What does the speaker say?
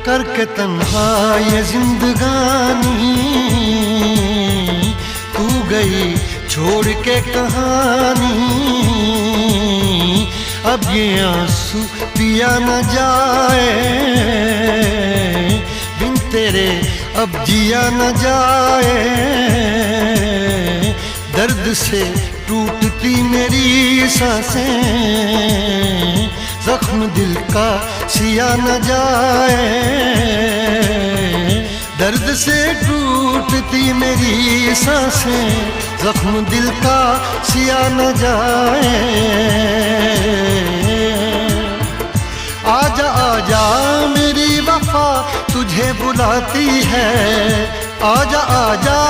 करके तन्हा ये जिंदगानी, तू गई छोड़ के कहानी। अब ये आंसू पिया न जाए, बिन तेरे अब जिया न जाए। दर्द से टूटती मेरी सांसें, जख्म दिल का सिया न जाए। दर्द से टूटती मेरी सांसें, जख्म दिल का सिया न जाए। आजा आजा मेरी वफा तुझे बुलाती है, आजा आजा।